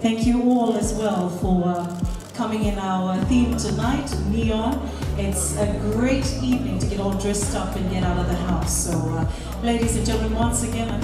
Thank you all as well for coming in our theme tonight, Neon. It's a great evening to get all dressed up and get out of the house. So, ladies and gentlemen, once again,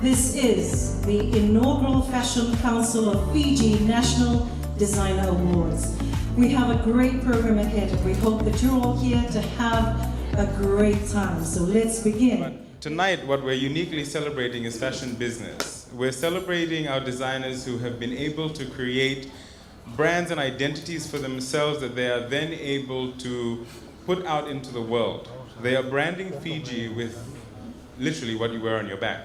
this is the Inaugural Fashion Council of Fiji National Designer Awards. We have a great program ahead and we hope that you're all here to have a great time. So let's begin. But tonight, what we're uniquely celebrating is fashion business. We're celebrating our designers who have been able to create brands and identities for themselves that they are then able to put out into the world. They are branding Fiji with literally what you wear on your back.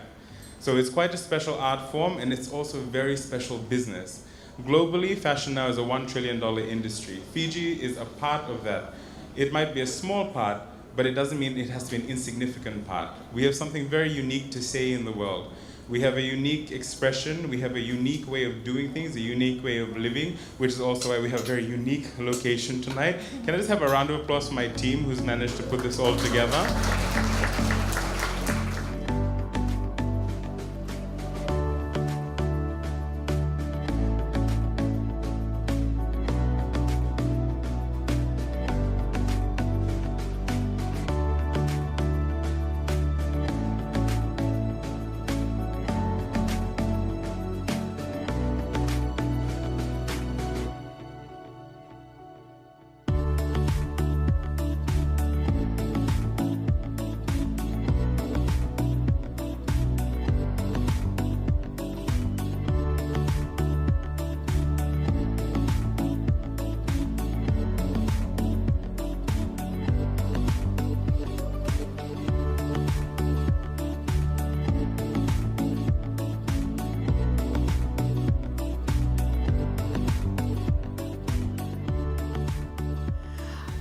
So it's quite a special art form, and it's also a very special business. Globally, fashion now is a $1 trillion industry. Fiji is a part of that. It might be a small part, but it doesn't mean it has to be an insignificant part. We have something very unique to say in the world. We have a unique expression, we have a unique way of doing things, a unique way of living, which is also why we have a very unique location tonight. Can I just have a round of applause for my team who's managed to put this all together?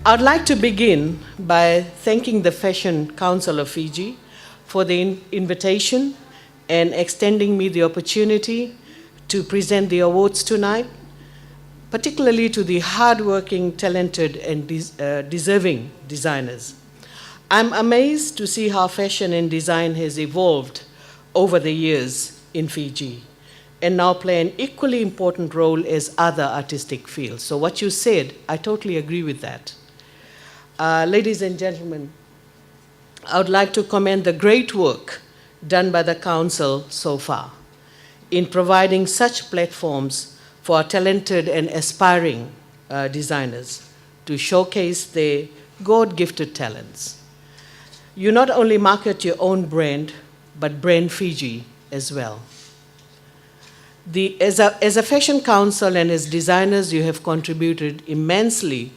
I'd like to begin by thanking the Fashion Council of Fiji for the invitation and extending me the opportunity to present the awards tonight, particularly to the hardworking, talented, and deserving designers. I'm amazed to see how fashion and design has evolved over the years in Fiji and now play an equally important role as other artistic fields. So what you said, I totally agree with that. Ladies and gentlemen, I would like to commend the great work done by the Council so far in providing such platforms for our talented and aspiring designers to showcase their God-gifted talents. You not only market your own brand, but brand Fiji as well. As a Fashion Council and as designers, you have contributed immensely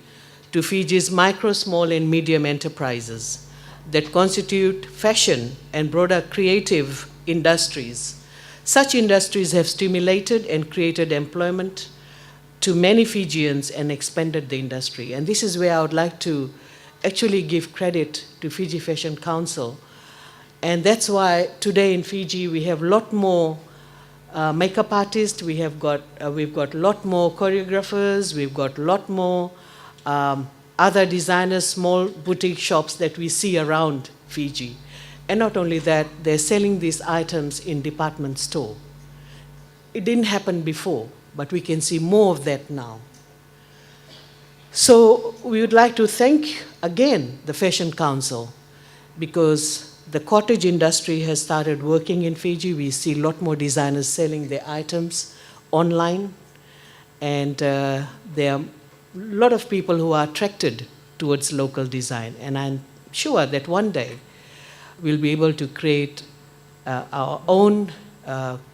to Fiji's micro, small, and medium enterprises that constitute fashion and broader creative industries. Such industries have stimulated and created employment to many Fijians and expanded the industry. And this is where I would like to actually give credit to Fiji Fashion Council. And that's why today in Fiji we have a lot more makeup artists, we've got a lot more choreographers, we've got a lot more other designers, small boutique shops that we see around Fiji. And not only that, they're selling these items in department store. It didn't happen before, but we can see more of that now. So we would like to thank again the Fashion Council, because the cottage industry has started working in Fiji. We see a lot more designers selling their items online, and there are a lot of people who are attracted towards local design. And I'm sure that one day we'll be able to create our own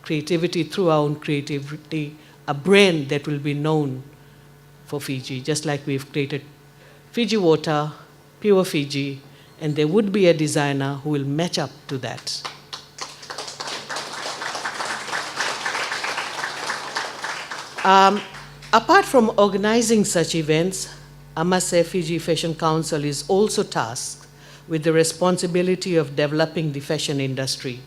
creativity, through our own creativity, a brand that will be known for Fiji, just like we've created Fiji Water, Pure Fiji, and there would be a designer who will match up to that. Apart from organizing such events, I must say Fiji Fashion Council is also tasked with the responsibility of developing the fashion industry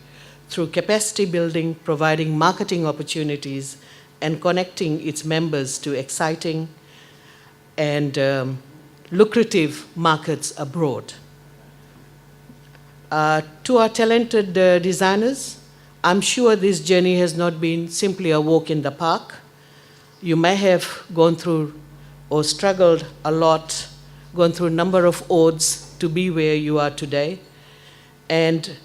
through capacity building, providing marketing opportunities, and connecting its members to exciting and lucrative markets abroad. To our talented designers, I'm sure this journey has not been simply a walk in the park. You may have gone through or struggled a lot, gone through a number of odds to be where you are today. And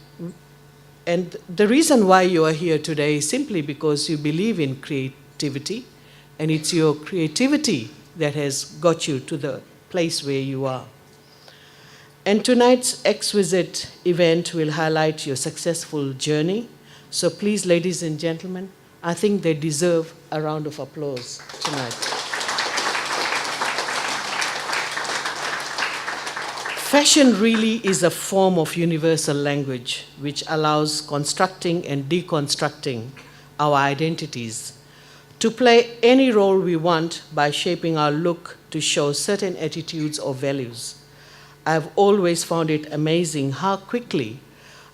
the reason why you are here today is simply because you believe in creativity, and it's your creativity that has got you to the place where you are. And tonight's exquisite event will highlight your successful journey. So please, ladies and gentlemen, I think they deserve a round of applause tonight. Fashion really is a form of universal language which allows constructing and deconstructing our identities to play any role we want by shaping our look to show certain attitudes or values. I've always found it amazing how quickly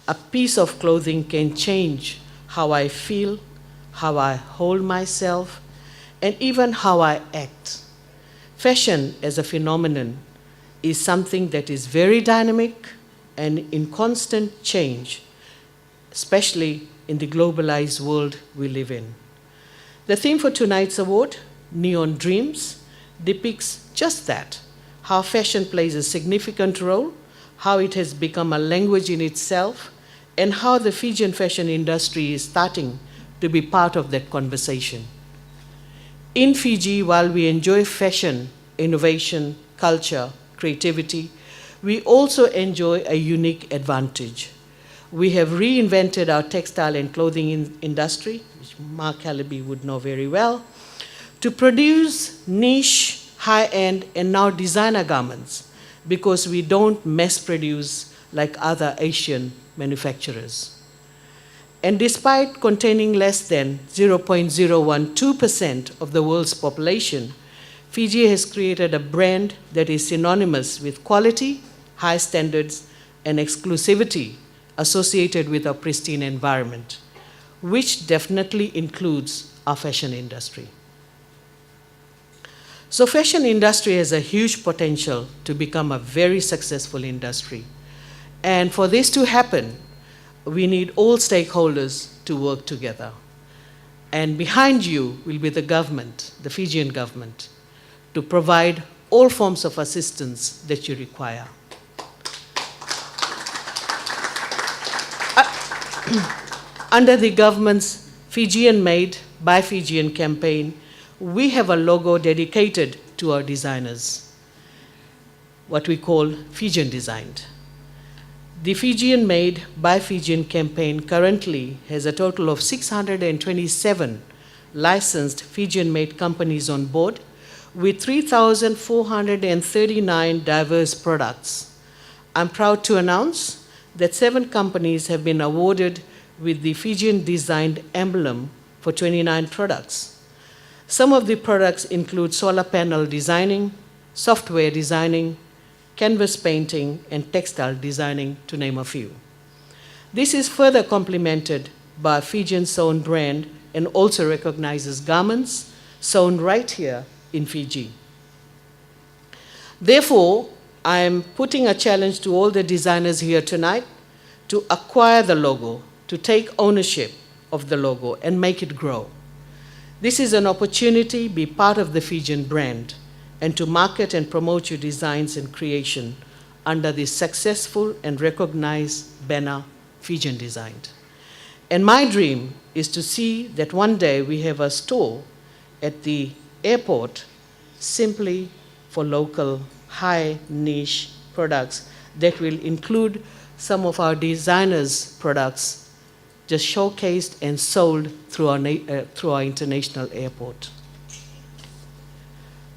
a piece of clothing can change how I feel, how I hold myself, and even how I act. Fashion as a phenomenon is something that is very dynamic and in constant change, especially in the globalized world we live in. The theme for tonight's award, Neon Dreams, depicts just that, how fashion plays a significant role, how it has become a language in itself, and how the Fijian fashion industry is starting to be part of that conversation. In Fiji, while we enjoy fashion, innovation, culture, creativity, we also enjoy a unique advantage. We have reinvented our textile and clothing industry, which Mark Hallaby would know very well, to produce niche, high-end, and now designer garments, because we don't mass produce like other Asian manufacturers. And despite containing less than 0.012% of the world's population, Fiji has created a brand that is synonymous with quality, high standards, and exclusivity associated with our pristine environment, which definitely includes our fashion industry. So fashion industry has a huge potential to become a very successful industry. And for this to happen, we need all stakeholders to work together. And behind you will be the government, the Fijian government, to provide all forms of assistance that you require. Under the government's Fijian Made by Fijian campaign, we have a logo dedicated to our designers, what we call Fijian Designed. The Fijian Made by Fijian campaign currently has a total of 627 licensed Fijian Made companies on board, with 3,439 diverse products. I'm proud to announce that 7 companies have been awarded with the Fijian Designed emblem for 29 products. Some of the products include solar panel designing, software designing, canvas painting, and textile designing, to name a few. This is further complemented by a Fijian sewn brand and also recognizes garments sewn right here in Fiji. Therefore, I am putting a challenge to all the designers here tonight to acquire the logo, to take ownership of the logo and make it grow. This is an opportunity to be part of the Fijian brand and to market and promote your designs and creation under the successful and recognized banner Fijian Designed. And my dream is to see that one day we have a store at the airport simply for local high niche products that will include some of our designers' products just showcased and sold through our international airport.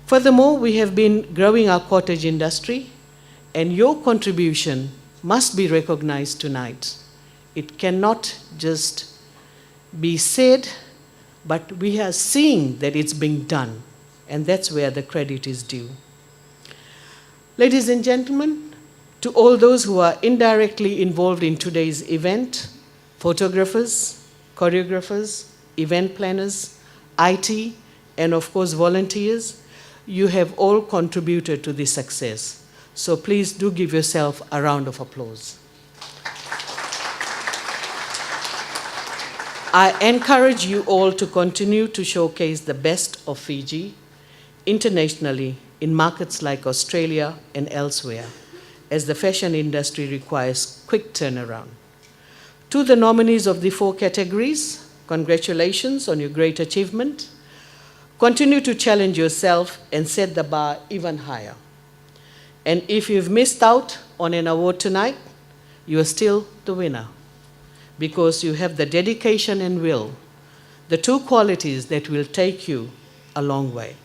Furthermore, we have been growing our cottage industry, and your contribution must be recognized tonight. It cannot just be said, but we are seeing that it's being done, and that's where the credit is due. Ladies and gentlemen, to all those who are indirectly involved in today's event, photographers, choreographers, event planners, IT, and of course volunteers, you have all contributed to this success. So please do give yourself a round of applause. I encourage you all to continue to showcase the best of Fiji internationally in markets like Australia and elsewhere, as the fashion industry requires quick turnaround. To the nominees of the 4 categories, congratulations on your great achievement. Continue to challenge yourself and set the bar even higher. And if you've missed out on an award tonight, you are still the winner, because you have the dedication and will, the 2 qualities that will take you a long way.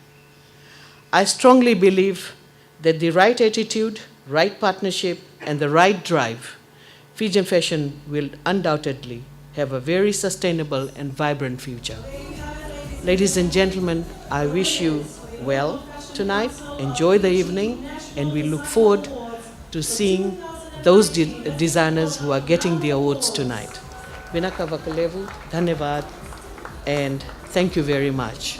I strongly believe that the right attitude, right partnership, and the right drive, Fijian fashion will undoubtedly have a very sustainable and vibrant future. Ladies and gentlemen, I wish you well tonight. Enjoy the evening, and we look forward to seeing those designers who are getting the awards tonight. Vinaka Vakalevu, Dhanyavad, and thank you very much.